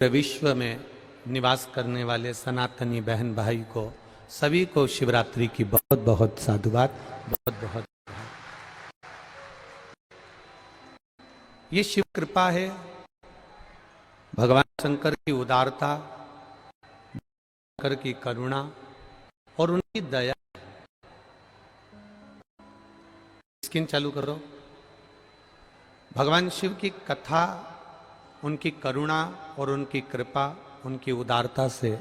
विश्व में निवास करने वाले सनातनी बहन भाई को सभी को शिवरात्रि की बहुत बहुत साधुवाद, बहुत बहुत। ये शिव कृपा है, भगवान शंकर की उदारता, शंकर की करुणा और उनकी दया। स्क्रीन चालू करो। भगवान शिव की कथा, उनकी करुणा और उनकी कृपा, उनकी उदारता से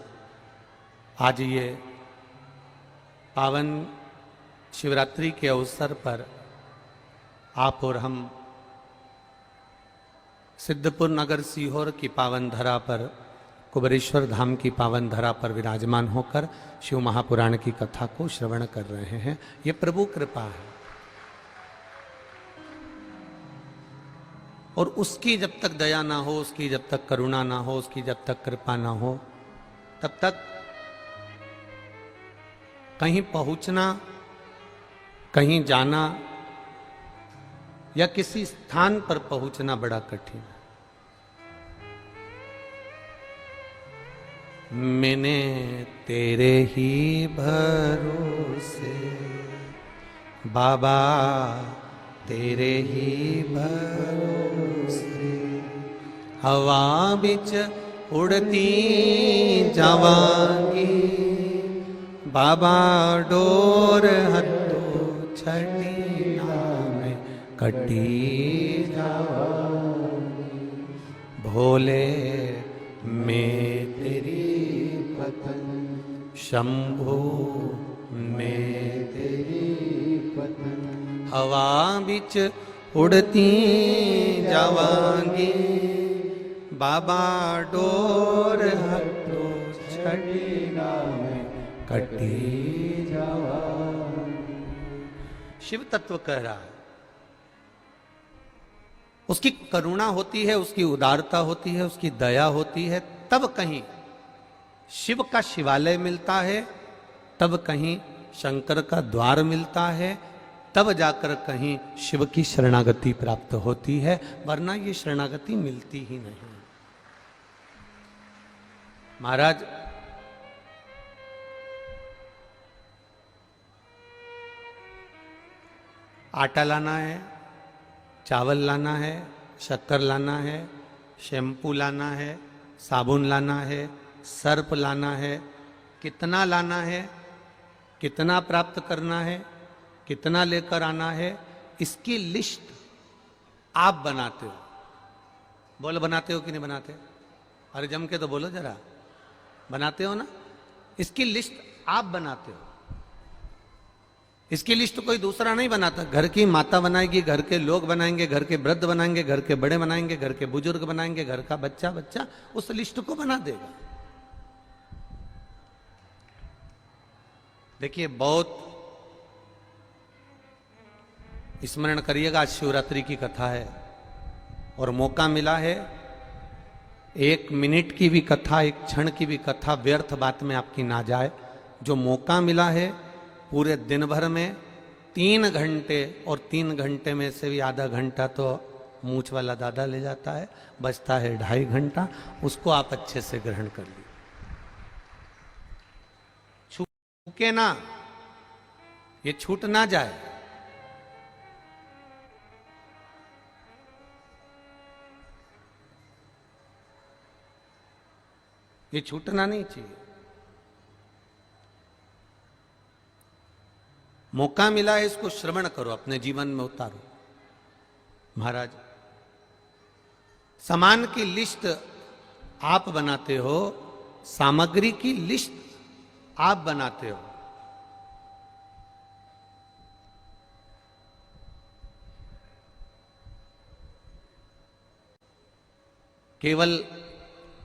आज ये पावन शिवरात्रि के अवसर पर आप और हम सिद्धपुर नगर सीहोर की पावन धरा पर, कुबेरेश्वर धाम की पावन धरा पर विराजमान होकर शिव महापुराण की कथा को श्रवण कर रहे हैं। ये प्रभु कृपा है और उसकी जब तक दया ना हो, उसकी जब तक करुणा ना हो, उसकी जब तक कृपा ना हो, तब तक कहीं पहुंचना, कहीं जाना या किसी स्थान पर पहुंचना बड़ा कठिन है। मैंने तेरे ही भरोसे बाबा, तेरे ही भरोसे हवा बिच उड़ती जावांगी, बाबा डोर हथो छड़ी में कटी जावांगी, भोले में तेरी पतन, शंभो में तेरी पतन, हवा बिच उड़ती जावांगी, बाबा डोर हथो छड़ी में कटी जावांगी। शिव तत्व कह रहा है, उसकी करुणा होती है, उसकी उदारता होती है, उसकी दया होती है, तब कहीं शिव का शिवालय मिलता है, तब कहीं शंकर का द्वार मिलता है, तब जाकर कहीं शिव की शरणागति प्राप्त होती है, वरना ये शरणागति मिलती ही नहीं। महाराज आटा लाना है, चावल लाना है, शक्कर लाना है, शैम्पू लाना है, साबुन लाना है, सर्प लाना है, कितना लाना है, कितना प्राप्त करना है, कितना लेकर आना है, इसकी लिस्ट आप बनाते हो। बोलो, बनाते हो कि नहीं बनाते? अरे जम के तो बोलो जरा, बनाते हो ना? इसकी लिस्ट आप बनाते हो। इसकी लिस्ट कोई दूसरा नहीं बनाता। घर की माता बनाएगी, घर के लोग बनाएंगे, घर के वृद्ध बनाएंगे, घर के बड़े बनाएंगे, घर के बुजुर्ग बनाएंगे, घर का बच्चा बच्चा उस लिस्ट को बना देगा। देखिए, बहुत स्मरण करिएगा, आज शिवरात्रि की कथा है और मौका मिला है। एक मिनट की भी कथा, एक क्षण की भी कथा व्यर्थ बात में आपकी ना जाए। जो मौका मिला है पूरे दिन भर में 3 घंटे, और 3 घंटे में से भी आधा घंटा तो मूछ वाला दादा ले जाता है, बचता है 2.5 घंटा, उसको आप अच्छे से ग्रहण कर लीजिए। छूके ना, ये छूट ना जाए। ये छूटना नहीं चाहिए। मौका मिला है, इसको श्रवण करो, अपने जीवन में उतारो। महाराज, सामान की लिस्ट आप बनाते हो, सामग्री की लिस्ट आप बनाते हो। केवल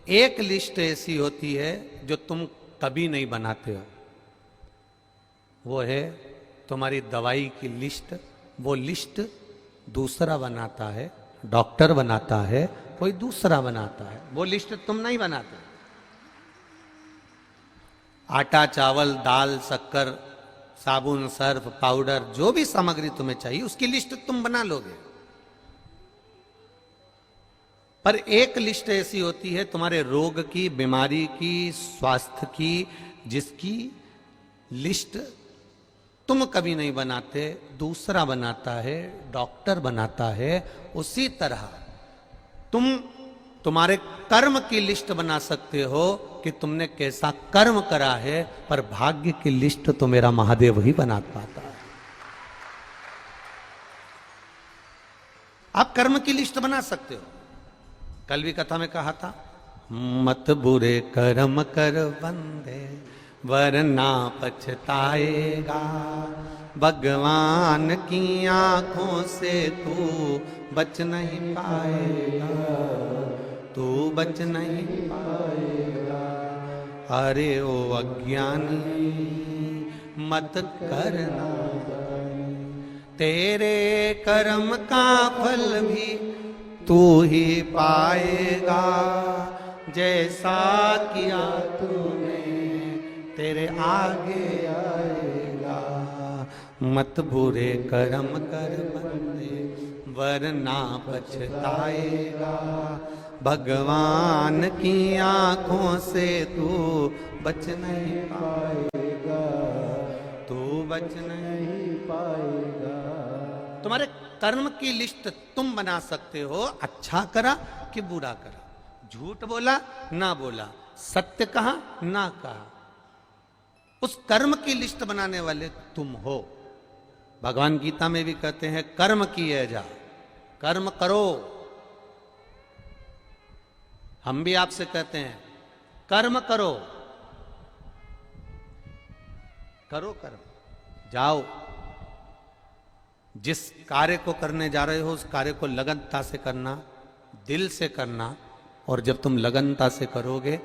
एक लिस्ट ऐसी होती है जो तुम कभी नहीं बनाते हो, वो है तुम्हारी दवाई की लिस्ट। वो लिस्ट दूसरा बनाता है, डॉक्टर बनाता है, कोई दूसरा बनाता है, वो लिस्ट तुम नहीं बनाते। आटा, चावल, दाल, शक्कर, साबुन, सर्फ, पाउडर, जो भी सामग्री तुम्हें चाहिए उसकी लिस्ट तुम बना लोगे। पर एक लिस्ट ऐसी होती है तुम्हारे रोग की, बीमारी की, स्वास्थ्य की, जिसकी लिस्ट तुम कभी नहीं बनाते, दूसरा बनाता है, डॉक्टर बनाता है। उसी तरह तुम्हारे कर्म की लिस्ट बना सकते हो कि तुमने कैसा कर्म करा है, पर भाग्य की लिस्ट तो मेरा महादेव ही बना पाता है। आप कर्म की लिस्ट बना सकते हो। कल भी कथा में कहा था, मत बुरे कर्म कर बंदे वरना पछताएगा, भगवान की आंखों से तू बच नहीं पाएगा, तू बच नहीं पाएगा। अरे ओ अज्ञानी मत करना, तेरे कर्म का फल भी तू ही पाएगा, जैसा किया तूने तेरे आगे आएगा। मत बुरे कर्म कर बंदे वरना पछताएगा, भगवान की आंखों से तू बच नहीं पाएगा, तू बच नहीं पाएगा। तुम्हारे कर्म की लिस्ट तुम बना सकते हो, अच्छा करा कि बुरा करा, झूठ बोला ना बोला, सत्य कहा ना कहा, उस कर्म की लिस्ट बनाने वाले तुम हो। भगवान गीता में भी कहते हैं कर्म किए जा, कर्म करो। हम भी आपसे कहते हैं कर्म करो, करो कर्म, जाओ जिस कार्य को करने जा रहे हो उस कार्य को लगनता से करना, दिल से करना। और जब तुम लगनता से करोगे,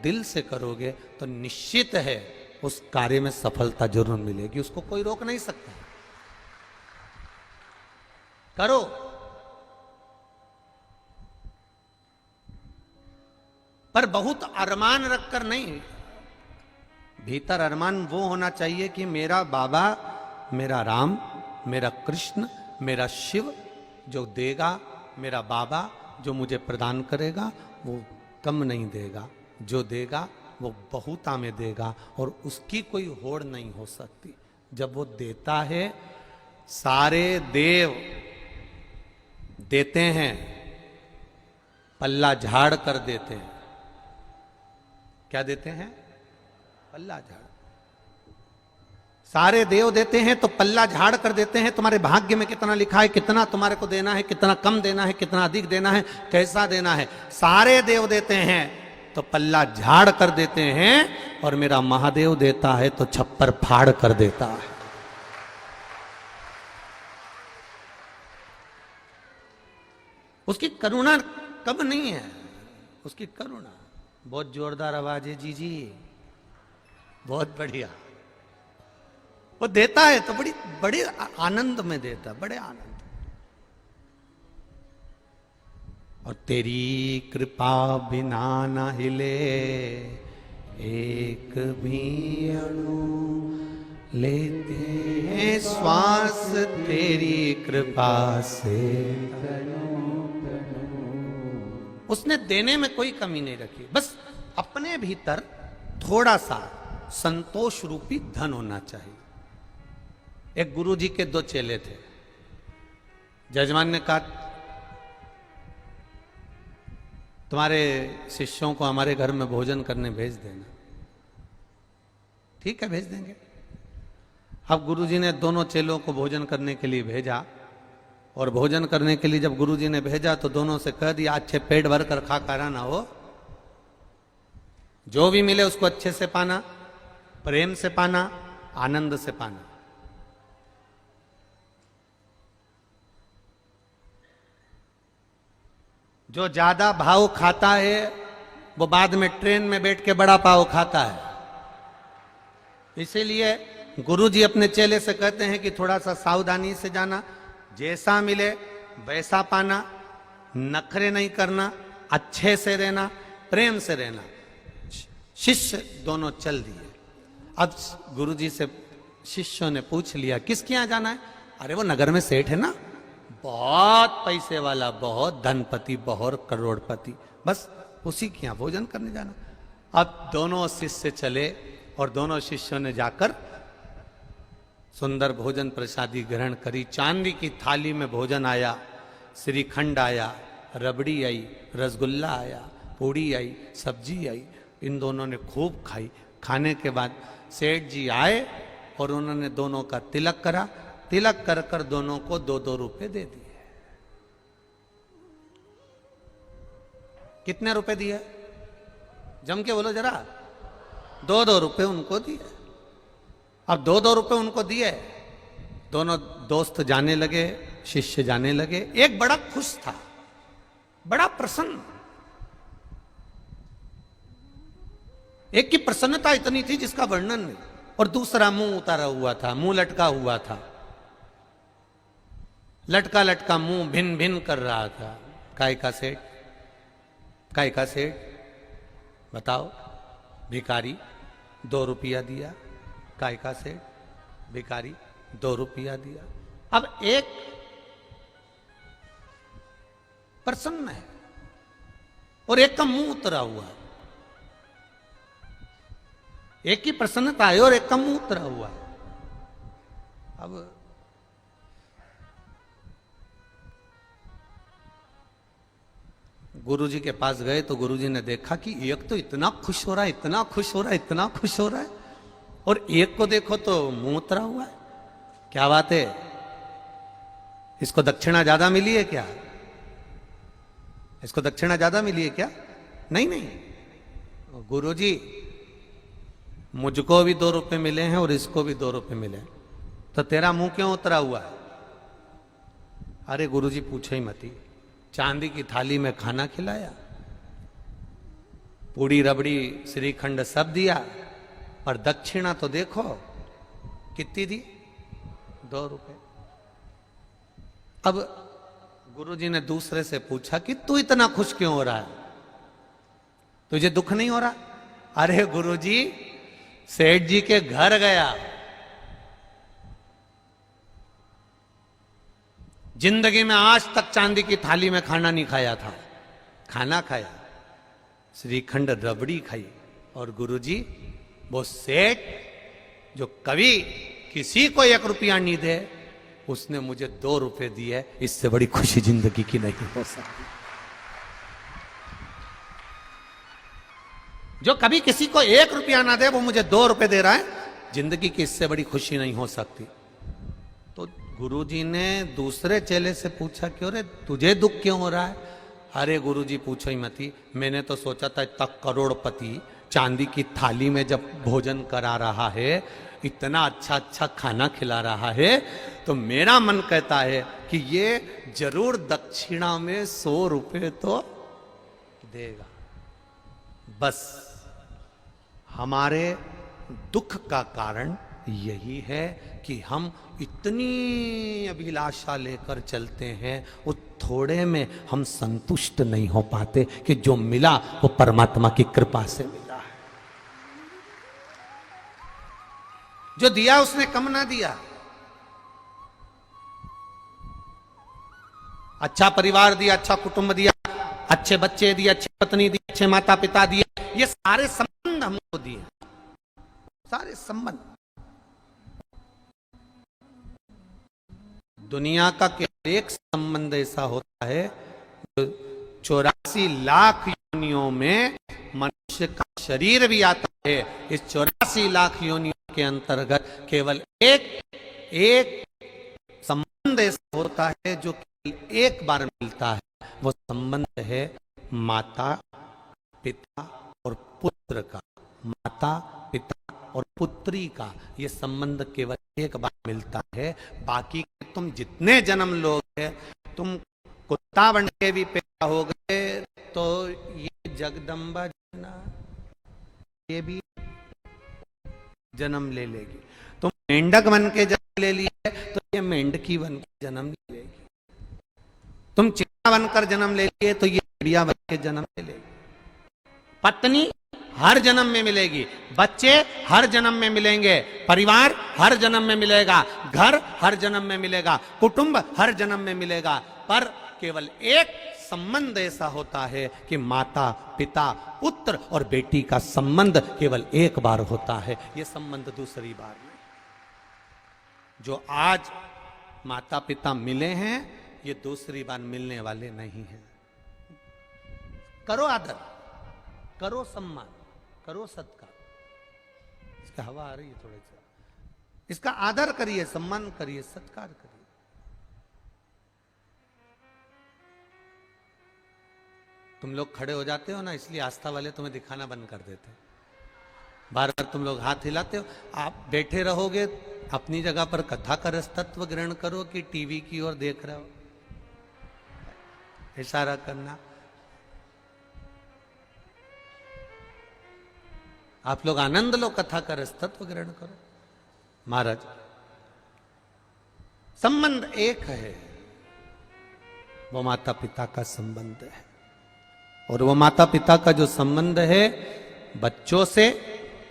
दिल से करोगे, तो निश्चित है उस कार्य में सफलता जरूर मिलेगी, उसको कोई रोक नहीं सकता। करो। पर बहुत अरमान रखकर नहीं, भीतर अरमान वो होना चाहिए कि मेरा बाबा, मेरा राम, मेरा कृष्ण, मेरा शिव जो देगा, मेरा बाबा जो मुझे प्रदान करेगा वो कम नहीं देगा, जो देगा वो बहुता में देगा और उसकी कोई होड़ नहीं हो सकती। जब वो देता है, सारे देव देते हैं, पल्ला झाड़ कर देते हैं। क्या देते हैं? पल्ला झाड़। सारे देव देते हैं तो पल्ला झाड़ कर देते हैं। तुम्हारे भाग्य में कितना लिखा है, कितना तुम्हारे को देना है, कितना कम देना है, कितना अधिक देना है, कैसा देना है, सारे देव देते हैं तो पल्ला झाड़ कर देते हैं। और मेरा महादेव देता है तो छप्पर फाड़ कर देता है। उसकी करुणा कब नहीं है, उसकी करुणा। बहुत जोरदार आवाज है जी, बहुत बढ़िया। वो देता है तो बड़ी बड़े आनंद में देता, बड़े आनंद। और तेरी कृपा बिना न हिले एक भी अणु, लेते हैं श्वास तेरी कृपा से। उसने देने में कोई कमी नहीं रखी, बस अपने भीतर थोड़ा सा संतोष रूपी धन होना चाहिए। एक गुरुजी के 2 चेले थे। जजमान ने कहा तुम्हारे शिष्यों को हमारे घर में भोजन करने भेज देना। ठीक है, भेज देंगे। अब गुरुजी ने दोनों चेलों को भोजन करने के लिए भेजा। और भोजन करने के लिए जब गुरुजी ने भेजा तो दोनों से कह दिया अच्छे पेट भर कर खा करा ना हो, जो भी मिले उसको अच्छे से पाना, प्रेम से पाना, आनंद से पाना। जो ज्यादा भाव खाता है वो बाद में ट्रेन में बैठ के बड़ा पाव खाता है। इसीलिए गुरुजी अपने चेले से कहते हैं कि थोड़ा सा सावधानी से जाना, जैसा मिले वैसा पाना, नखरे नहीं करना, अच्छे से रहना, प्रेम से रहना। शिष्य दोनों चल दिए। अब गुरुजी से शिष्यों ने पूछ लिया किसके यहां जाना है? अरे वो नगर में सेठ है ना, बहुत पैसे वाला, बहुत धनपति, बहुत करोड़पति, बस उसी के यहाँ भोजन करने जाना। अब दोनों शिष्य चले और दोनों शिष्यों ने जाकर सुंदर भोजन प्रसादी ग्रहण करी। चांदी की थाली में भोजन आया, श्रीखंड आया, रबड़ी आई, रसगुल्ला आया, पूड़ी आई, सब्जी आई। इन दोनों ने खूब खाई। खाने के बाद सेठ जी आए और उन्होंने दोनों का तिलक करा। तिलक कर कर दोनों को 2-2 रुपए दे दिए। कितने रुपए दिए? जम के बोलो जरा। 2-2 रुपए उनको दिए। अब 2-2 रुपए उनको दिए। दोनों दोस्त जाने लगे, शिष्य जाने लगे। एक बड़ा खुश था, बड़ा प्रसन्न। एक की प्रसन्नता इतनी थी जिसका वर्णन नहीं, और दूसरा मुंह उतारा हुआ था, मुंह लटका हुआ था, लटका लटका मुंह भिन भिन कर रहा था। काय का सेठ? काय का सेठ? बताओ। भिखारी 2 रुपया दिया। काय का सेठ? भिखारी 2 रुपया दिया। अब एक प्रसन्न है और एक का मुंह उतरा हुआ है। एक की प्रसन्नता है और एक का मुंह उतरा हुआ है। अब गुरुजी के पास गए तो गुरुजी ने देखा कि एक तो इतना खुश हो रहा है, इतना खुश हो रहा है, इतना खुश हो रहा है, और एक को देखो तो मुंह उतरा हुआ है। क्या बात है? इसको दक्षिणा ज्यादा मिली है क्या? इसको दक्षिणा ज्यादा मिली है क्या? नहीं नहीं, गुरुजी मुझको भी 2 रुपए मिले हैं और इसको भी 2 रुपए मिले हैं, तो तेरा मुंह क्यों उतरा हुआ है? अरे गुरुजी पूछो ही मती। चांदी की थाली में खाना खिलाया, पूड़ी रबड़ी श्रीखंड सब दिया, और दक्षिणा तो देखो कितनी दी? 2 रुपए। अब गुरुजी ने दूसरे से पूछा कि तू इतना खुश क्यों हो रहा है, तुझे दुख नहीं हो रहा? अरे गुरुजी, सेठ जी के घर गया, जिंदगी में आज तक चांदी की थाली में खाना नहीं खाया था। खाना खाया, श्रीखंड रबड़ी खाई, और गुरुजी वो सेठ जो कभी किसी को 1 रुपया नहीं दे, उसने मुझे 2 रुपए दिए। इससे बड़ी खुशी जिंदगी की नहीं हो सकती। जो कभी किसी को 1 रुपया ना दे, वो मुझे 2 रुपए दे रहा है, जिंदगी की इससे बड़ी खुशी नहीं हो सकती। तो गुरुजी ने दूसरे चेले से पूछा, क्यों रे, तुझे दुख क्यों हो रहा है? अरे गुरुजी पूछो ही मती, मैंने तो सोचा था इतना करोड़पति चांदी की थाली में जब भोजन करा रहा है, इतना अच्छा अच्छा खाना खिला रहा है, तो मेरा मन कहता है कि ये जरूर दक्षिणा में 100 रुपए तो देगा। बस हमारे दुख का कारण यही है कि हम इतनी अभिलाषा लेकर चलते हैं, वो थोड़े में हम संतुष्ट नहीं हो पाते कि जो मिला वो परमात्मा की कृपा से मिला है। जो दिया उसने कम ना दिया। अच्छा परिवार दिया, अच्छा कुटुंब दिया, अच्छे बच्चे दिए, अच्छी पत्नी दी, अच्छे माता पिता दिए, ये सारे संबंध हमको दिए, सारे संबंध। दुनिया का केवल एक संबंध ऐसा होता है जो 84 लाख योनियों में मनुष्य का शरीर भी आता है। इस 84 लाख योनियों के अंतर्गत केवल एक संबंध ऐसा होता है जो केवल एक बार मिलता है। वो संबंध है माता पिता और पुत्र का। माता पिता और पुत्री का ये संबंध केवल एक बार मिलता है। बाकी तुम जितने जन्म लोगे, तुम कुत्ता बन के भी पैदा हो गए तो ये जगदम्बा ये भी जन्म ले लेगी। तुम मेंढक बन के जन्म ले लिए तो ये मेंढकी बन के जन्म ले लेगी। तुम चिड़िया बनकर जन्म ले लिए तो ये चिड़िया बन के जन्म ले लेगी। पत्नी हर जन्म में मिलेगी, बच्चे हर जन्म में मिलेंगे, परिवार हर जन्म में मिलेगा, घर हर जन्म में मिलेगा, कुटुंब हर जन्म में मिलेगा, पर केवल एक संबंध ऐसा होता है कि माता पिता पुत्र और बेटी का संबंध केवल एक बार होता है, यह संबंध दूसरी बार नहीं। जो आज माता पिता मिले हैं ये दूसरी बार मिलने वाले नहीं हैं। करो आदर, करो सम्मान, करो सत्कार। इसका हवा आ रही है थोड़ी सी, इसका आदर करिए, सम्मान करिए, सत्कार करिए। तुम लोग खड़े हो जाते हो ना, इसलिए आस्था वाले तुम्हें दिखाना बंद कर देते हैं। बार बार तुम लोग हाथ हिलाते हो। आप बैठे रहोगे अपनी जगह पर, कथा का रस तत्व ग्रहण करो कि टीवी की ओर देख रहे हो, इशारा करना। आप लोग आनंद लो, कथा का रस तत्व ग्रहण करो। महाराज, संबंध एक है, वो माता पिता का संबंध है, और वो माता पिता का जो संबंध है बच्चों से,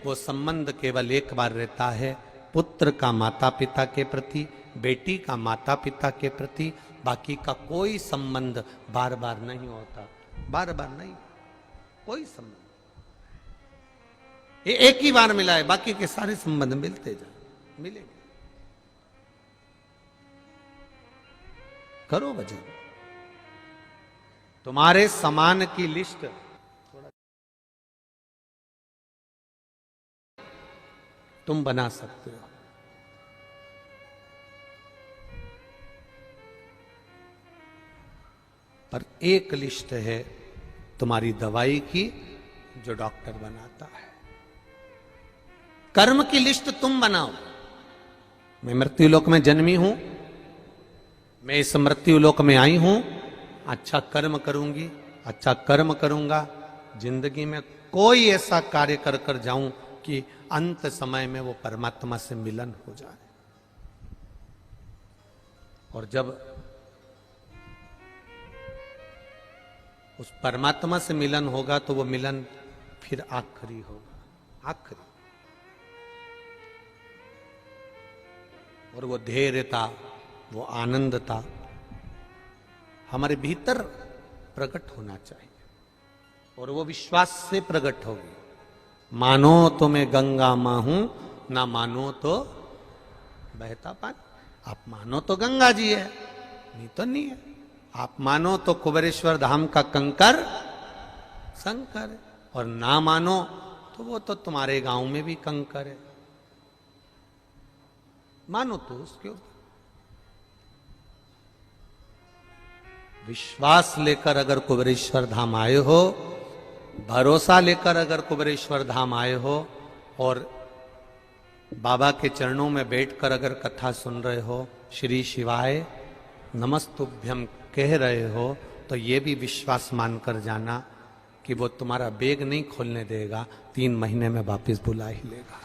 वो संबंध केवल एक बार रहता है। पुत्र का माता पिता के प्रति, बेटी का माता पिता के प्रति, बाकी का कोई संबंध बार बार नहीं होता, बार बार नहीं, कोई संबंध। ये एक ही बार मिला है, बाकी के सारे संबंध मिलते जाए, मिलेंगे। करो भजन, तुम्हारे समान की लिस्ट तुम बना सकते हो। पर एक लिस्ट है तुम्हारी दवाई की जो डॉक्टर बनाता है। कर्म की लिस्ट तुम बनाओ। मैं मृत्युलोक में जन्मी हूं, मैं इस मृत्युलोक में आई हूं, अच्छा कर्म करूंगी, अच्छा कर्म करूंगा, जिंदगी में कोई ऐसा कार्य कर कर जाऊं कि अंत समय में वो परमात्मा से मिलन हो जाए। और जब उस परमात्मा से मिलन होगा तो वो मिलन फिर आखिरी होगा, आखिरी। और वो धैर्यता, वो आनंदता हमारे भीतर प्रकट होना चाहिए, और वो विश्वास से प्रकट होगी। मानो तो मैं गंगा मां हूं, ना मानो तो बहता पानी। आप मानो तो गंगा जी है, नहीं तो नहीं है। आप मानो तो कुबेरेश्वर धाम का कंकर शंकर है, और ना मानो तो वो तो तुम्हारे गांव में भी कंकर है। मानो तो उसके ऊपर विश्वास लेकर अगर कुबेरेश्वर धाम आए हो, भरोसा लेकर अगर कुबेरेश्वर धाम आए हो, और बाबा के चरणों में बैठकर अगर कथा सुन रहे हो, श्री शिवाय नमस्तुभ्यम कह रहे हो, तो ये भी विश्वास मानकर जाना कि वो तुम्हारा बैग नहीं खोलने देगा, 3 महीने में वापस बुला ही लेगा।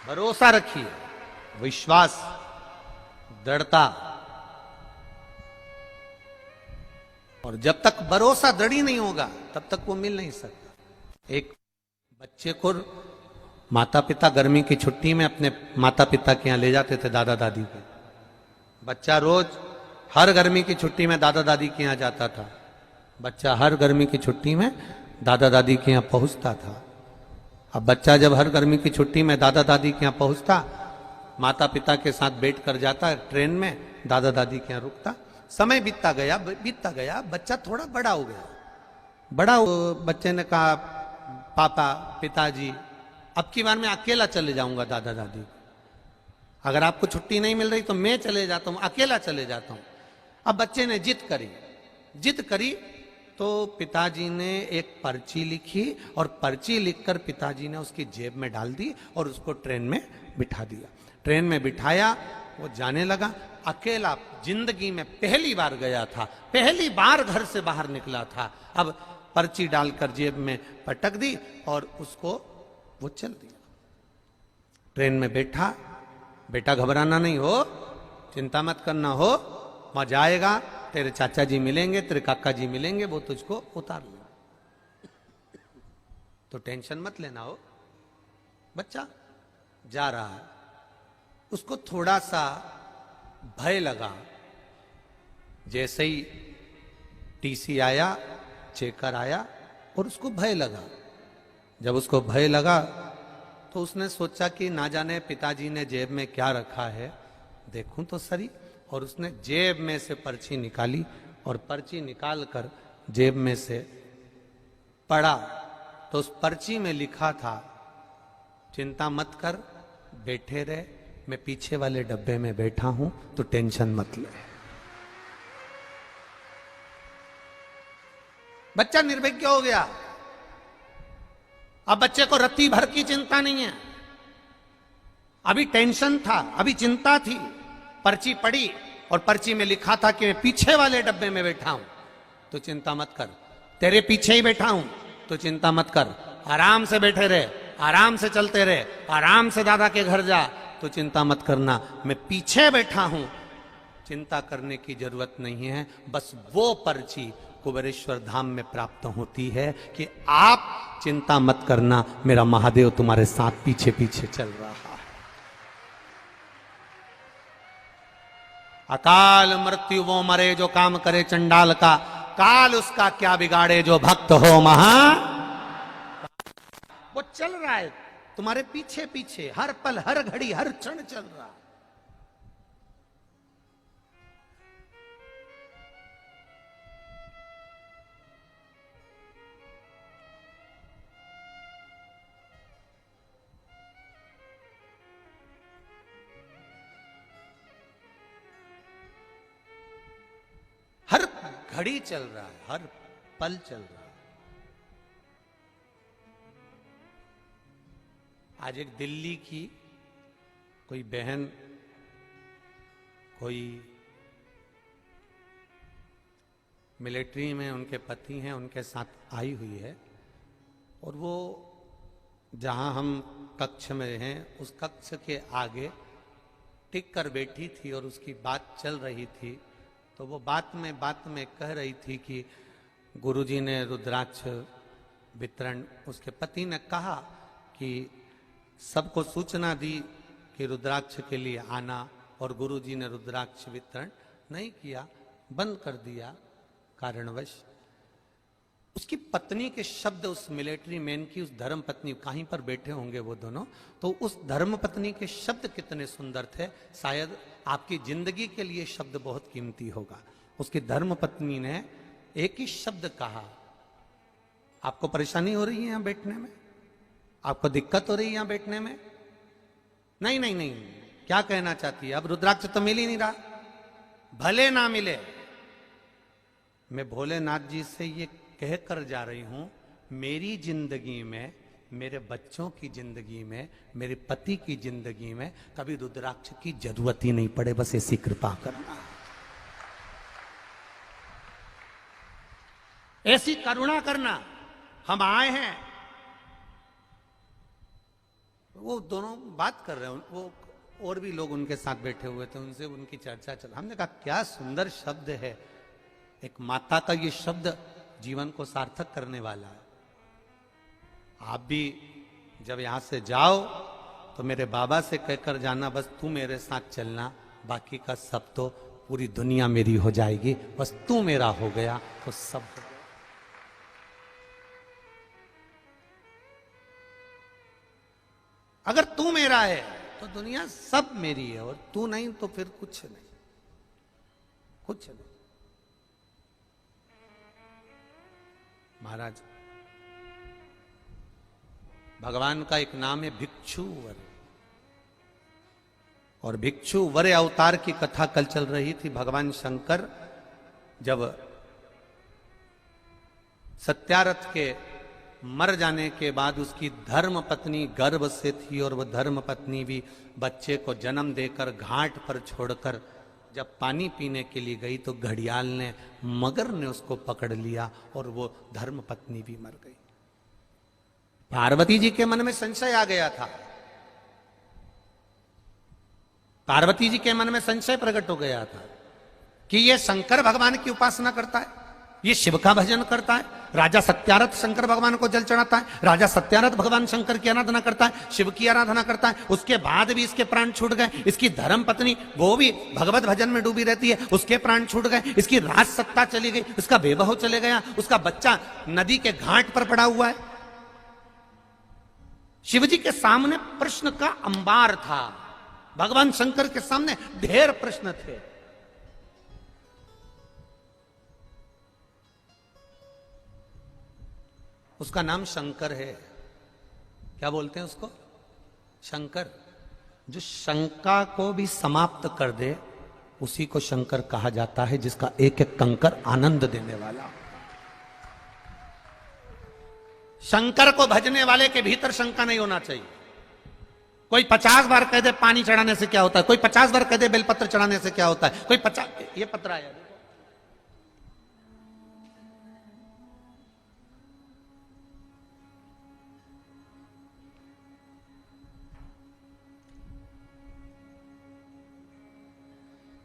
भरोसा रखिए, विश्वास, दृढ़ता। और जब तक भरोसा दृढ़ ही नहीं होगा तब तक वो मिल नहीं सकता। एक बच्चे को माता पिता गर्मी की छुट्टी में अपने माता पिता के यहाँ ले जाते थे, दादा दादी के। बच्चा रोज हर गर्मी की छुट्टी में दादा दादी के यहाँ जाता था। बच्चा हर गर्मी की छुट्टी में दादा दादी के यहाँ पहुंचता था। अब बच्चा जब हर गर्मी की छुट्टी में दादा दादी के यहाँ पहुंचता, माता पिता के साथ बैठ कर जाता ट्रेन में, दादा दादी के यहाँ रुकता। समय बीतता गया, बच्चा थोड़ा बड़ा हो गया। बड़ा बच्चे ने कहा, पापा पिताजी अब की बार मैं अकेला चले जाऊंगा दादा दादी, अगर आपको छुट्टी नहीं मिल रही तो मैं चले जाता हूं, अकेला चले जाता हूं। अब बच्चे ने जिद करी तो पिताजी ने एक पर्ची लिखी, और पर्ची लिखकर पिताजी ने उसकी जेब में डाल दी और उसको ट्रेन में बिठा दिया। ट्रेन में बिठाया, वो जाने लगा। अकेला जिंदगी में पहली बार गया था, पहली बार घर से बाहर निकला था। अब पर्ची डालकर जेब में पटक दी और उसको वो चल दिया। ट्रेन में बैठा, बेटा घबराना नहीं हो, चिंता मत करना हो, मजा आएगा, तेरे चाचा जी मिलेंगे, तेरे काका जी मिलेंगे, वो तुझको उतार लेंगे। तो टेंशन मत लेना हो, बच्चा जा रहा है, उसको थोड़ा सा भय लगा। जैसे ही टीसी आया, चेकर आया और उसको भय लगा। जब उसको भय लगा तो उसने सोचा कि ना जाने पिताजी ने जेब में क्या रखा है, देखूं तो सही। और उसने जेब में से पर्ची निकाली और पर्ची निकाल कर जेब में से पढ़ा तो उस पर्ची में लिखा था, चिंता मत कर, बैठे रहे, मैं पीछे वाले डब्बे में बैठा हूं, तो टेंशन मत ले। बच्चा निर्विज्ञ हो गया। अब बच्चे को रत्ती भर की चिंता नहीं है। अभी टेंशन था, अभी चिंता थी। पर्ची पढ़ी और पर्ची में लिखा था कि मैं पीछे वाले डब्बे में बैठा हूं, तो चिंता मत कर। तेरे पीछे ही बैठा हूं, तो चिंता मत कर। आराम से बैठे रहे, आराम से चलते रहे, आराम से दादा के घर जा, तो चिंता मत करना। मैं पीछे बैठा हूं, चिंता करने की जरूरत नहीं है। बस वो पर्ची कुबेरेश्वर धाम में प्राप्त होती है कि आप चिंता मत करना, मेरा महादेव तुम्हारे साथ पीछे पीछे चल रहा है। अकाल मृत्यु वो मरे जो काम करे चंडाल का, काल उसका क्या बिगाड़े जो भक्त हो महा। वो चल रहा है तुम्हारे पीछे पीछे, हर पल, हर घड़ी, हर क्षण चल रहा है। हर घड़ी चल रहा है, हर पल चल रहा है। आज एक दिल्ली की कोई बहन, कोई मिलिट्री में उनके पति हैं, उनके साथ आई हुई है। और वो जहां हम कक्ष में हैं, उस कक्ष के आगे टिक कर बैठी थी और उसकी बात चल रही थी। तो वो बात में कह रही थी कि गुरुजी ने रुद्राक्ष वितरण, उसके पति ने कहा कि सबको सूचना दी कि रुद्राक्ष के लिए आना, और गुरुजी ने रुद्राक्ष वितरण नहीं किया, बंद कर दिया कारणवश। उसकी पत्नी के शब्द, उस मिलिट्री मैन की, उस धर्म पत्नी, कहीं पर बैठे होंगे वो दोनों, तो उस धर्म पत्नी के शब्द कितने सुंदर थे। शायद आपकी जिंदगी के लिए शब्द बहुत कीमती होगा। उसकी धर्म पत्नी ने एक ही शब्द कहा, आपको परेशानी हो रही है यहां बैठने में, आपको दिक्कत हो रही है यहां बैठने में? नहीं नहीं नहीं, क्या कहना चाहती है? अब रुद्राक्ष तो मिल ही नहीं रहा, भले ना मिले, मैं भोलेनाथ जी से ये कह कर जा रही हूं, मेरी जिंदगी में, मेरे बच्चों की जिंदगी में, मेरे पति की जिंदगी में कभी रुद्राक्ष की जरूरत ही नहीं पड़े, बस ऐसी कृपा करना, ऐसी करुणा करना। हम आए हैं, वो दोनों बात कर रहे हैं, वो और भी लोग उनके साथ बैठे हुए थे, उनसे उनकी चर्चा चल। हमने कहा क्या सुंदर शब्द है, एक माता का ये शब्द जीवन को सार्थक करने वाला है। आप भी जब यहां से जाओ तो मेरे बाबा से कहकर जाना, बस तू मेरे साथ चलना, बाकी का सब तो, पूरी दुनिया मेरी हो जाएगी, बस तू मेरा हो गया तो सब हो गया। अगर तू मेरा है तो दुनिया सब मेरी है, और तू नहीं तो फिर कुछ नहीं, कुछ नहीं। महाराज, भगवान का एक नाम है भिक्षुवर, और भिक्षुवर अवतार की कथा कल चल रही थी। भगवान शंकर जब सत्यारथ के मर जाने के बाद उसकी धर्म पत्नी गर्भ से थी, और वह धर्म पत्नी भी बच्चे को जन्म देकर घाट पर छोड़कर जब पानी पीने के लिए गई तो घड़ियाल ने, मगर ने उसको पकड़ लिया और वो धर्म पत्नी भी मर गई। पार्वती जी के मन में संशय आ गया था, पार्वती जी के मन में संशय प्रकट हो गया था कि ये शंकर भगवान की उपासना करता है, ये शिव का भजन करता है। राजा सत्यारथ शंकर भगवान को जल चढ़ाता है, राजा सत्यारथ भगवान शंकर की आराधना करता है, शिव की आराधना करता है। उसके बाद भी इसके प्राण छूट गए। इसकी धर्म पत्नी वो भी भगवत भजन में डूबी रहती है, उसके प्राण छूट गए। इसकी राज सत्ता चली गई, उसका वैभव चले गया, उसका बच्चा नदी के घाट पर पड़ा हुआ है। शिव जी के सामने प्रश्न का अंबार था, भगवान शंकर के सामने ढेर प्रश्न थे। उसका नाम शंकर है। क्या बोलते हैं उसको? शंकर। जो शंका को भी समाप्त कर दे उसी को शंकर कहा जाता है, जिसका एक एक कंकर आनंद देने वाला। शंकर को भजने वाले के भीतर शंका नहीं होना चाहिए। कोई 50 बार कह दे पानी चढ़ाने से क्या होता है, कोई 50 बार कह दे बेलपत्र चढ़ाने से क्या होता है, कोई 50 ये पत्र आया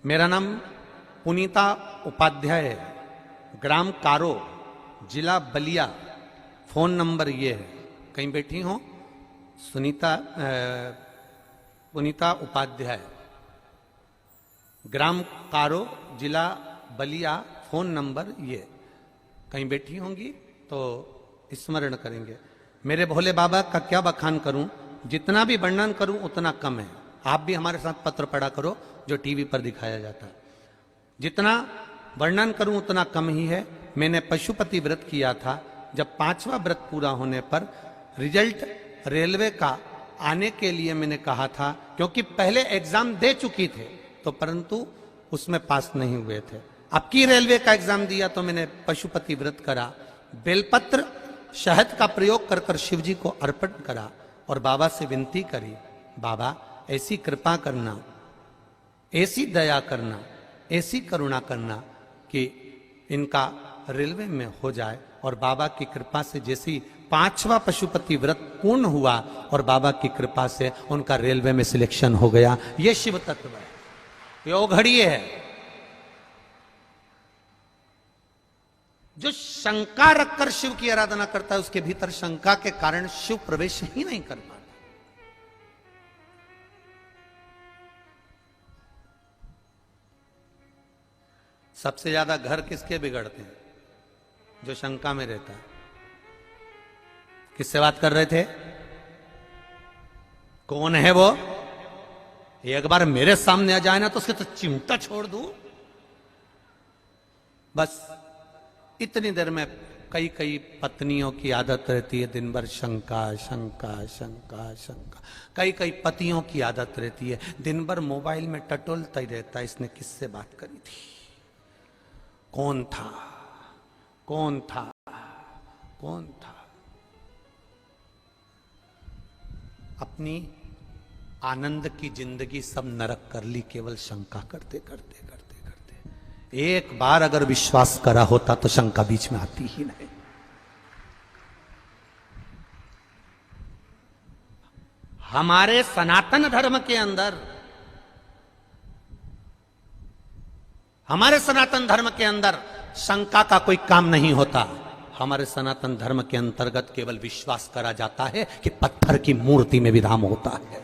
मेरा नाम पुनीता उपाध्याय है, ग्राम कारो, जिला बलिया। फोन नंबर ये है। कहीं बैठी हो? पुनीता उपाध्याय, ग्राम कारो, जिला बलिया। फोन नंबर ये। कहीं बैठी होंगी तो स्मरण करेंगे। मेरे भोले बाबा का क्या बखान करूं, जितना भी वर्णन करूं उतना कम है। आप भी हमारे साथ पत्र पढ़ा करो जो टीवी पर दिखाया जाता है। जितना वर्णन करूं उतना कम ही है। मैंने पशुपति व्रत किया था। जब 5वां व्रत पूरा होने पर रिजल्ट रेलवे का आने के लिए मैंने कहा था, क्योंकि पहले एग्जाम दे चुकी थे तो परंतु उसमें पास नहीं हुए थे। अब की रेलवे का एग्जाम दिया तो मैंने पशुपति व्रत करा, बेलपत्र शहद का प्रयोग कर कर शिव जी को अर्पण करा और बाबा से विनती करी, बाबा ऐसी कृपा करना, ऐसी दया करना, ऐसी करुणा करना कि इनका रेलवे में हो जाए। और बाबा की कृपा से जैसी 5वां पशुपति व्रत पूर्ण हुआ और बाबा की कृपा से उनका रेलवे में सिलेक्शन हो गया। ये शिव तत्व है, ये घड़ी है। जो शंका रखकर शिव की आराधना करता है उसके भीतर शंका के कारण शिव प्रवेश ही नहीं कर पाता। सबसे ज्यादा घर किसके बिगड़ते हैं? जो शंका में रहता है। किससे बात कर रहे थे? कौन है वो? एक बार मेरे सामने आ जाए ना तो उसके तो चिमटा छोड़ दूं। बस इतनी देर में कई कई पत्नियों की आदत रहती है दिन भर शंका शंका शंका शंका। कई कई पतियों की आदत रहती है दिन भर मोबाइल में टटोलता ही रहता है, इसने किससे बात करी थी, कौन था, कौन था, कौन था। अपनी आनंद की जिंदगी सब नरक कर ली केवल शंका करते करते करते करते। एक बार अगर विश्वास करा होता तो शंका बीच में आती ही नहीं। हमारे सनातन धर्म के अंदर, हमारे सनातन धर्म के अंदर शंका का कोई काम नहीं होता। हमारे सनातन धर्म के अंतर्गत केवल विश्वास करा जाता है कि पत्थर की मूर्ति में भी राम होता है।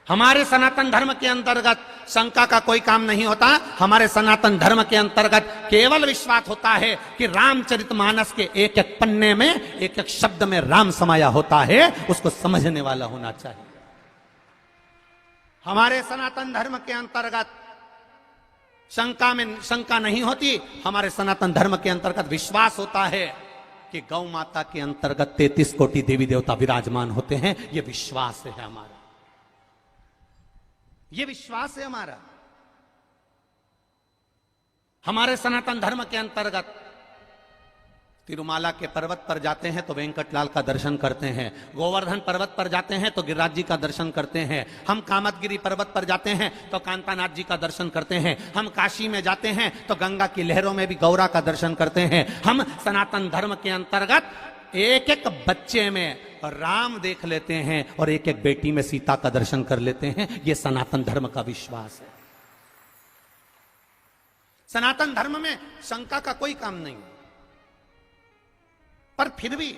हमारे सनातन धर्म के अंतर्गत शंका का कोई काम नहीं होता। हमारे सनातन धर्म के अंतर्गत केवल विश्वास होता है कि रामचरितमानस के एक एक पन्ने में एक एक शब्द में राम समाया होता है, उसको समझने वाला होना चाहिए। हमारे सनातन धर्म के अंतर्गत शंका में शंका नहीं होती। हमारे सनातन धर्म के अंतर्गत विश्वास होता है कि गौ माता के अंतर्गत 33 कोटि देवी देवता विराजमान होते हैं। यह विश्वास है हमारा, ये विश्वास है हमारा। हमारे सनातन धर्म के अंतर्गत तिरुमाला के पर्वत पर जाते हैं तो वेंकटलाल का दर्शन करते हैं, गोवर्धन पर्वत पर जाते हैं तो गिरिराज जी का दर्शन करते हैं, हम कामतगिरी पर्वत पर जाते हैं तो कांतानाथ जी का दर्शन करते हैं, हम काशी में जाते हैं तो गंगा की लहरों में भी गौरा का दर्शन करते हैं। हम सनातन धर्म के अंतर्गत एक एक बच्चे में राम देख लेते हैं और एक एक बेटी में सीता का दर्शन कर लेते हैं। यह सनातन धर्म का विश्वास है। सनातन धर्म में शंका का कोई काम नहीं है, पर फिर भी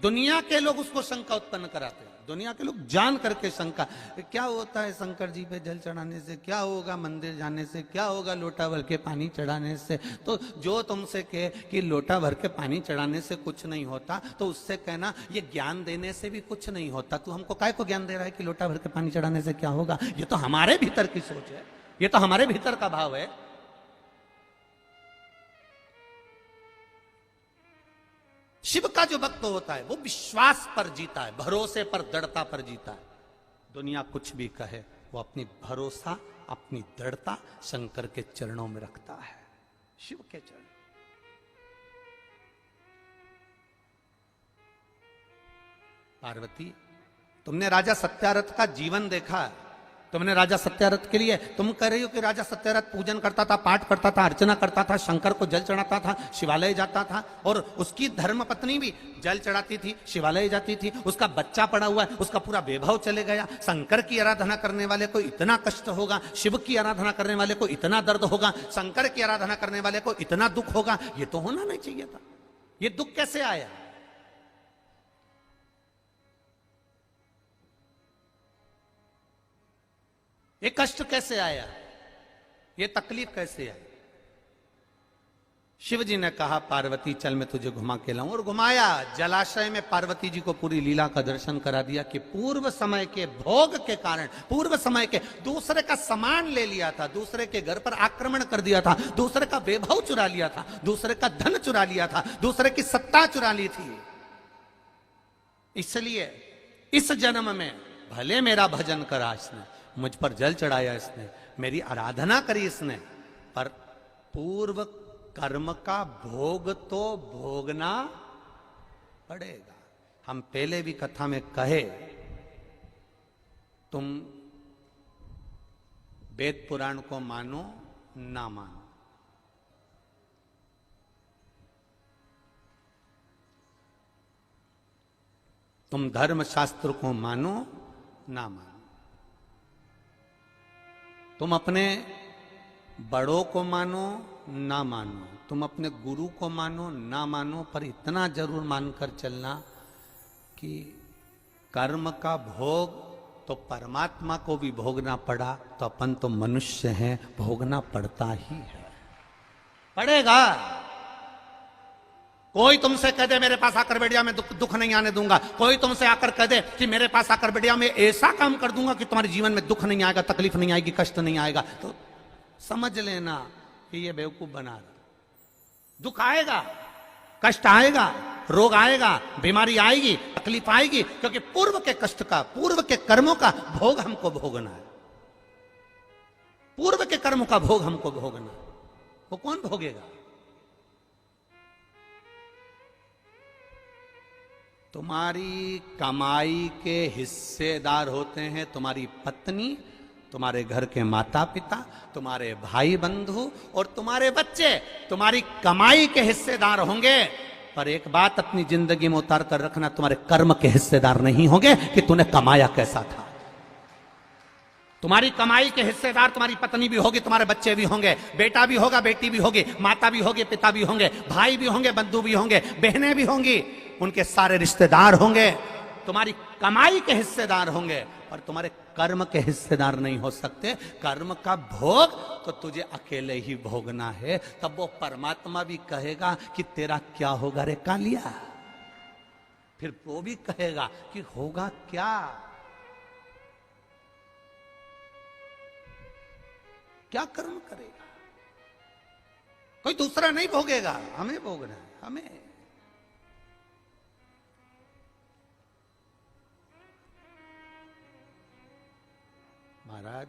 दुनिया के लोग उसको शंका उत्पन्न कराते हैं। दुनिया के लोग जान करके शंका, क्या होता है शंकर जी पे जल चढ़ाने से, क्या होगा मंदिर जाने से, क्या होगा लोटा भर के पानी चढ़ाने से। तो जो तुमसे कहे कि लोटा भर के पानी चढ़ाने से कुछ नहीं होता, तो उससे कहना ये ज्ञान देने से भी कुछ नहीं होता। तू हमको काय को ज्ञान दे रहा है कि लोटा भर के पानी चढ़ाने से क्या होगा? ये तो हमारे भीतर की सोच है, ये तो हमारे भीतर का भाव है। शिव का जो भक्त होता है वो विश्वास पर जीता है, भरोसे पर, दृढ़ता पर जीता है। दुनिया कुछ भी कहे, वो अपनी भरोसा, अपनी दृढ़ता शंकर के चरणों में रखता है, शिव के चरण। पार्वती, तुमने राजा सत्यारथ का जीवन देखा है, तुमने राजा सत्यारथ के लिए, तुम कह रही हो कि राजा सत्यारथ पूजन करता था, पाठ करता था, अर्चना करता था, शंकर को जल चढ़ाता था, शिवालय जाता था, और उसकी धर्म पत्नी भी जल चढ़ाती थी, शिवालय जाती थी, उसका बच्चा पड़ा हुआ है, उसका पूरा वैभव चले गया। शंकर की आराधना करने वाले को इतना कष्ट होगा, शिव की आराधना करने वाले को इतना दर्द होगा, शंकर की आराधना करने वाले को इतना दुख होगा, ये तो होना नहीं चाहिए था। ये दुख कैसे आया? ये कष्ट कैसे आया? ये तकलीफ कैसे आई? शिव जी ने कहा, पार्वती चल मैं तुझे घुमा के लाऊं, और घुमाया। जलाशय में पार्वती जी को पूरी लीला का दर्शन करा दिया कि पूर्व समय के भोग के कारण, पूर्व समय के दूसरे का सामान ले लिया था, दूसरे के घर पर आक्रमण कर दिया था, दूसरे का वैभव चुरा लिया था, दूसरे का धन चुरा लिया था, दूसरे की सत्ता चुरा ली थी। इसलिए इस जन्म में भले मेरा भजन करा इसने, मुझ पर जल चढ़ाया इसने, मेरी आराधना करी इसने, पर पूर्व कर्म का भोग तो भोगना पड़ेगा। हम पहले भी कथा में कहे, तुम वेद पुराण को मानो ना मानो, तुम धर्म शास्त्र को मानो ना मानो, तुम अपने बड़ों को मानो ना मानो, तुम अपने गुरु को मानो ना मानो, पर इतना जरूर मानकर चलना कि कर्म का भोग तो परमात्मा को भी भोगना पड़ा, तो अपन तो मनुष्य हैं, भोगना पड़ता ही है, पड़ेगा। कोई तुमसे कह दे मेरे पास आकर बैठ जा, मैं दुख नहीं आने दूंगा, कोई तुमसे आकर कह दे कि मेरे पास आकर बैठ जा, मैं ऐसा काम कर दूंगा कि तुम्हारे जीवन में दुख नहीं आएगा, तकलीफ नहीं आएगी, कष्ट नहीं आएगा, तो समझ लेना कि ये बेवकूफ बना रहा। दुख आएगा, कष्ट आएगा, रोग आएगा, बीमारी आएगी, तकलीफ आएगी, क्योंकि पूर्व के कष्ट का, पूर्व के कर्मों का भोग हमको भोगना है। पूर्व के कर्मों का भोग हमको भोगना, वो कौन भोगेगा? तुम्हारी कमाई के हिस्सेदार होते हैं तुम्हारी पत्नी, तुम्हारे घर के माता पिता, तुम्हारे भाई बंधु और तुम्हारे बच्चे तुम्हारी कमाई के हिस्सेदार होंगे। पर एक बात अपनी जिंदगी में उतार कर रखना, तुम्हारे कर्म के हिस्सेदार नहीं होंगे कि तूने कमाया कैसा था। तुम्हारी कमाई के हिस्सेदार तुम्हारी पत्नी भी होगी, तुम्हारे बच्चे भी होंगे, बेटा भी होगा, बेटी भी होगी, माता भी होगी, पिता भी होंगे, भाई भी होंगे, बंधु भी होंगे, बहनें भी होंगी, उनके सारे रिश्तेदार होंगे, तुम्हारी कमाई के हिस्सेदार होंगे, पर तुम्हारे कर्म के हिस्सेदार नहीं हो सकते। कर्म का भोग तो तुझे अकेले ही भोगना है। तब वो परमात्मा भी कहेगा कि तेरा क्या होगा रे कालिया, फिर वो भी कहेगा कि होगा क्या, क्या कर्म करेगा। कोई दूसरा नहीं भोगेगा, हमें भोगना है, हमें। महाराज,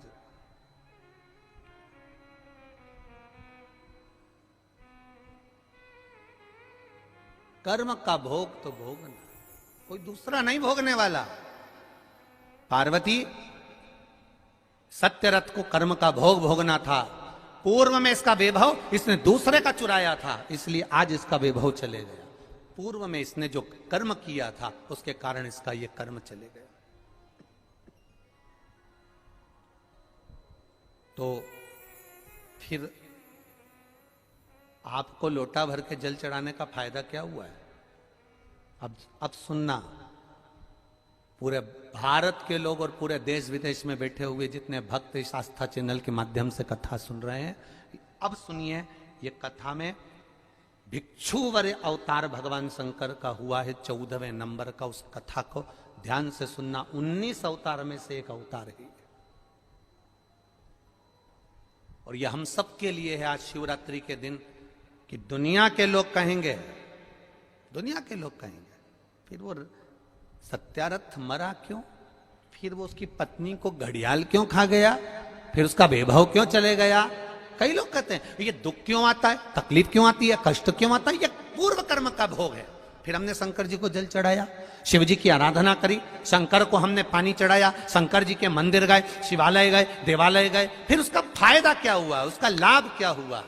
कर्म का भोग तो भोगना, कोई दूसरा नहीं भोगने वाला। पार्वती, सत्यरथ को कर्म का भोग भोगना था, पूर्व में इसका वैभव इसने दूसरे का चुराया था, इसलिए आज इसका वैभव चले गया। पूर्व में इसने जो कर्म किया था उसके कारण इसका ये कर्म चले गया। तो फिर आपको लोटा भर के जल चढ़ाने का फायदा क्या हुआ है? अब सुनना, पूरे भारत के लोग और पूरे देश विदेश में बैठे हुए जितने भक्त इस आस्था चैनल के माध्यम से कथा सुन रहे हैं, अब सुनिए, ये कथा में भिक्षुवर अवतार भगवान शंकर का हुआ है 14वें नंबर का। उस कथा को ध्यान से सुनना। 19 अवतार में से एक अवतार है और यह हम सब के लिए है आज शिवरात्रि के दिन कि दुनिया के लोग कहेंगे, फिर वो सत्यारथ मरा क्यों, फिर वो उसकी पत्नी को घड़ियाल क्यों खा गया, फिर उसका वैभव क्यों चले गया। कई लोग कहते हैं ये दुख क्यों आता है, तकलीफ क्यों आती है, कष्ट क्यों आता है, ये पूर्व कर्म का भोग है। फिर हमने शंकर जी को जल चढ़ाया, शिव जी की आराधना करी, शंकर को हमने पानी चढ़ाया, शंकर जी के मंदिर गए, शिवालय गए, देवालय गए, फिर उसका फायदा क्या हुआ, उसका लाभ क्या हुआ।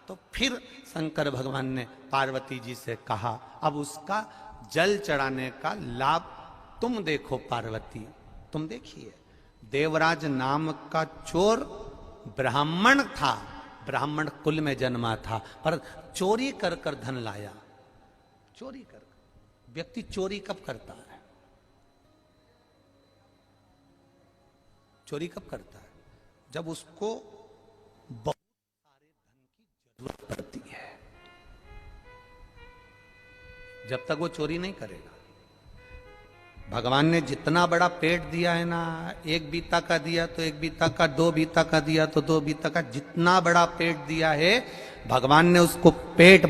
तो फिर शंकर भगवान ने पार्वती जी से कहा अब उसका जल चढ़ाने का लाभ तुम देखो पार्वती, तुम देखिए। देवराज नाम का चोर ब्राह्मण था, ब्राह्मण कुल में जन्मा था, पर चोरी कर कर धन लाया। चोरी कर, व्यक्ति चोरी कब करता है? चोरी कब करता है? जब उसको बहुत सारे धन की जरूरत पड़ती है। जब तक वो चोरी नहीं करेगा। भगवान ने जितना बड़ा पेट दिया है ना, 1 बीता का दिया तो 1 बीता का, 2 बीता का दिया तो 2 बीता का, जितना बड़ा पेट दिया है भगवान ने उसको पेट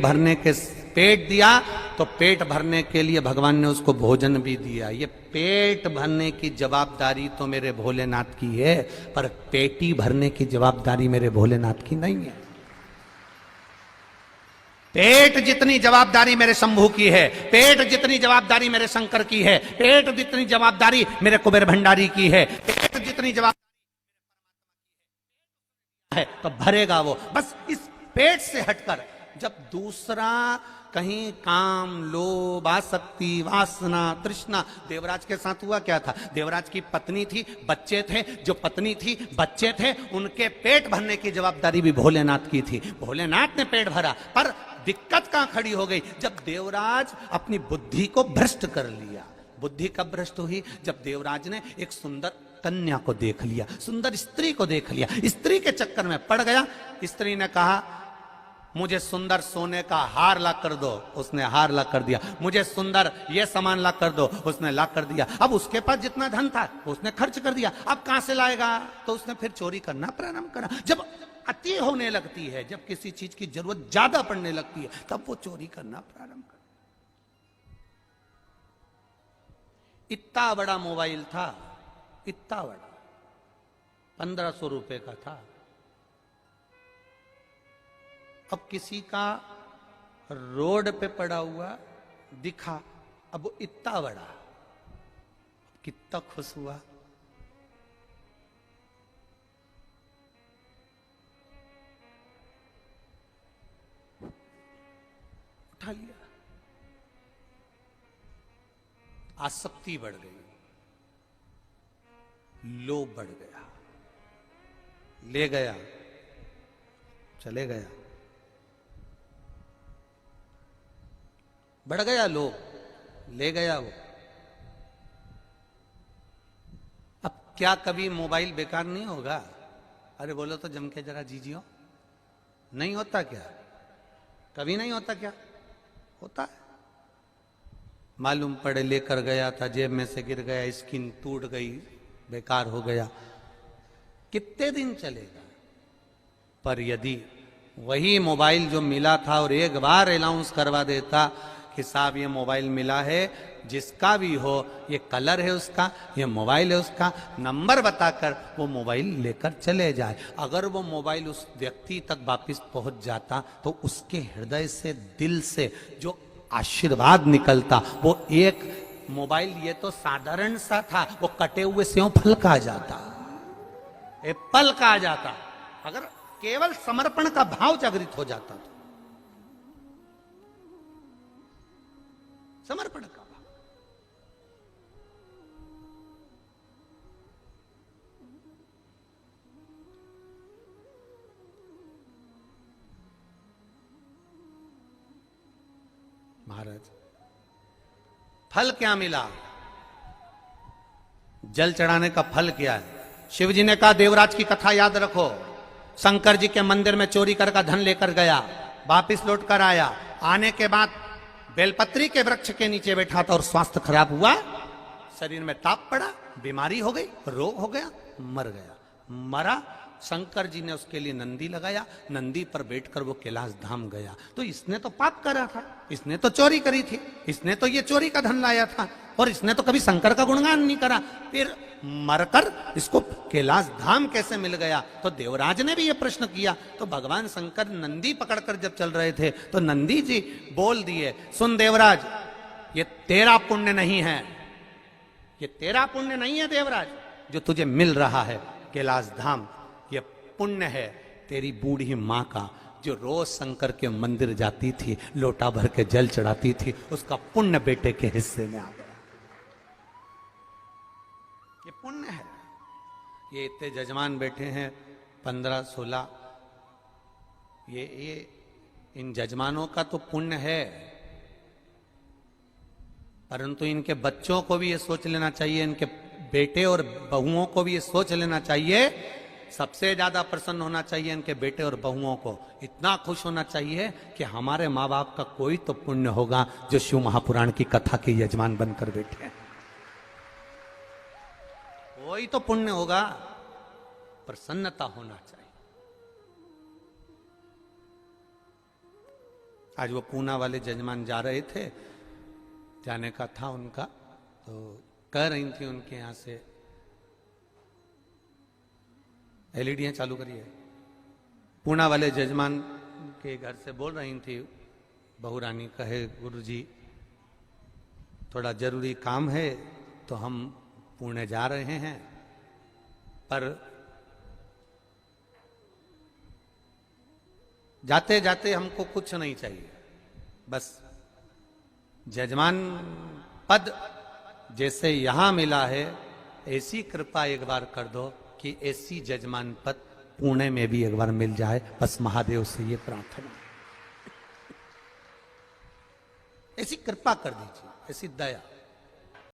दिया तो पेट भरने के लिए भगवान ने उसको भोजन भी दिया। ये पेट भरने की जवाबदारी तो मेरे भोलेनाथ की है, पर पेटी भरने की जवाबदारी मेरे भोलेनाथ की नहीं है। पेट जितनी जवाबदारी मेरे शंभू की है, पेट जितनी जवाबदारी मेरे शंकर की है, पेट जितनी जवाबदारी मेरे कुबेर भंडारी की है, पेट जितनी जवाबदारी है तो भरेगा वो। बस इस पेट से हटकर जब दूसरा कहीं काम, लोभ, आसक्ति, वासना, तृष्णा, देवराज के साथ हुआ क्या था? देवराज की पत्नी थी, बच्चे थे, जो पत्नी थी, बच्चे थे, उनके पेट भरने की जवाबदारी भी भोलेनाथ की थी। भोलेनाथ ने पेट भरा, पर दिक्कत कहां खड़ी हो गई? जब देवराज अपनी बुद्धि को भ्रष्ट कर लिया। बुद्धि कब भ्रष्ट हुई? जब देवराज ने एक सुंदर कन्या को देख लिया, सुंदर स्त्री को देख लिया, स्त्री के चक्कर में पड़ गया। स्त्री ने कहा मुझे सुंदर सोने का हार ला कर दो, उसने हार ला कर दिया। मुझे सुंदर ये सामान ला कर दो, उसने ला कर दिया। अब उसके पास जितना धन था उसने खर्च कर दिया, अब कहां से लाएगा? तो उसने फिर चोरी करना प्रारंभ करा। जब अति होने लगती है, जब किसी चीज की जरूरत ज्यादा पड़ने लगती है, तब वो चोरी करना प्रारंभ कर। इतना बड़ा मोबाइल था, इतना बड़ा, 1500 रुपए का था। अब किसी का रोड पे पड़ा हुआ दिखा, अब वो इतना बड़ा, कितना खुश हुआ। उठा लिया। आसक्ति बढ़ गई, लोभ बढ़ गया, ले गया, चले गया, बढ़ गया लोभ, ले गया वो। अब क्या कभी मोबाइल बेकार नहीं होगा? अरे बोलो तो जम के जरा जीजियो, नहीं होता क्या? कभी नहीं होता क्या? होता है। मालूम पड़े लेकर गया था, जेब में से गिर गया, स्क्रीन टूट गई, बेकार हो गया, कितने दिन चलेगा? पर यदि वही मोबाइल जो मिला था और एक बार अनाउंस करवा देता कि साहब ये मोबाइल मिला है, जिसका भी हो, ये कलर है उसका, ये मोबाइल है उसका, नंबर बताकर वो मोबाइल लेकर चले जाए। अगर वो मोबाइल उस व्यक्ति तक वापस पहुंच जाता तो उसके हृदय से, दिल से जो आशीर्वाद निकलता, वो एक मोबाइल, ये तो साधारण सा था, वो कटे हुए सेव फल का आ जाता, एप्पल का आ जाता, अगर केवल समर्पण का भाव जागृत हो जाता तो। समर्पण का भाव। महाराज फल क्या मिला? जल चढ़ाने का फल क्या है? शिव जी ने कहा देवराज की कथा याद रखो, शंकर जी के मंदिर में चोरी कर का धन लेकर गया, वापिस लौट कर आया, आने के बाद बेलपत्री के वृक्ष के नीचे बैठा था और स्वास्थ्य खराब हुआ, शरीर में ताप पड़ा, बीमारी हो गई, रोग हो गया, मर गया। मरा, शंकर जी ने उसके लिए नंदी लगाया, नंदी पर बैठकर वो कैलाश धाम गया। तो इसने तो पाप करा था, इसने तो चोरी करी थी, इसने तो ये चोरी का धन लाया था, और इसने तो कभी शंकर का गुणगान नहीं करा, फिर मरकर इसको कैलाश धाम कैसे मिल गया? तो देवराज ने भी ये प्रश्न किया। तो भगवान शंकर नंदी पकड़कर जब चल रहे थे तो नंदी जी बोल दिए, सुन देवराज, ये तेरा पुण्य नहीं है, ये तेरा पुण्य नहीं है देवराज, जो तुझे मिल रहा है कैलाश धाम, ये पुण्य है तेरी बूढ़ी माँ का, जो रोज शंकर के मंदिर जाती थी, लोटा भर के जल चढ़ाती थी, उसका पुण्य बेटे के हिस्से में आ गया। ये पुण्य है। ये इतने जजमान बैठे हैं 15-16, ये इन जजमानों का तो पुण्य है, परंतु इनके बच्चों को भी ये सोच लेना चाहिए, इनके बेटे और बहुओं को भी ये सोच लेना चाहिए, सबसे ज्यादा प्रसन्न होना चाहिए इनके बेटे और बहुओं को, इतना खुश होना चाहिए कि हमारे माँ बाप का कोई तो पुण्य होगा जो शिव महापुराण की कथा के यजमान बनकर बैठे हैं, कोई तो पुण्य होगा। प्रसन्नता होना चाहिए। आज वो पूना वाले जजमान जा रहे थे, जाने का था उनका, तो कह रही थी उनके यहां से, एलईडी चालू करिए, पूना वाले जजमान के घर से बोल रही थी, बहू रानी कहे गुरुजी थोड़ा जरूरी काम है तो हम पुणे जा रहे हैं, पर जाते जाते हमको कुछ नहीं चाहिए, बस जजमान पद जैसे यहां मिला है ऐसी कृपा एक बार कर दो कि ऐसी जजमान पद पुणे में भी एक बार मिल जाए, बस महादेव से ये प्रार्थना, ऐसी कृपा कर दीजिए, ऐसी दया।